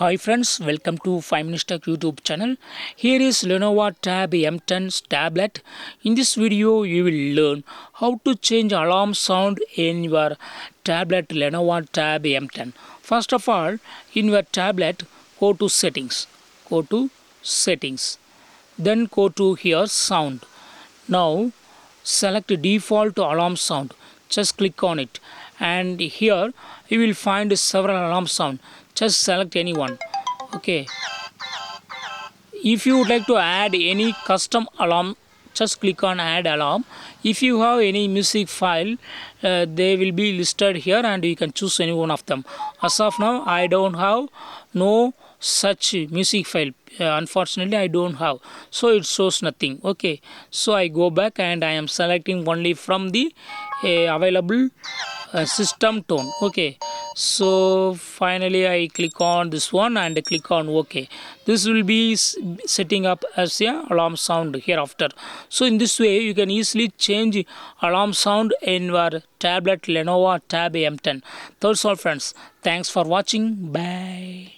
Hi friends, welcome to 5 Minutes Tech YouTube channel. Here is Lenovo Tab M10 tablet. In this video, you will learn how to change alarm sound in your tablet Lenovo Tab M10. First of all, in your tablet, go to settings. Then go to here sound. Now select default alarm sound. Just click on it, and here you will find several alarm sound. Just select any one. Okay, if you would like to add any custom alarm, just click on add alarm. If you have any music file, they will be listed here and you can choose any one of them. As of now, I don't have no such music file. Unfortunately, I don't have, so it shows nothing. Okay, so I go back and I am selecting only from the available system tone. Okay, so finally I click on this one and click on OK. This will be setting up as a alarm sound hereafter. So in this way you can easily change alarm sound in your tablet Lenovo Tab M10. That's all friends. Thanks for watching. Bye.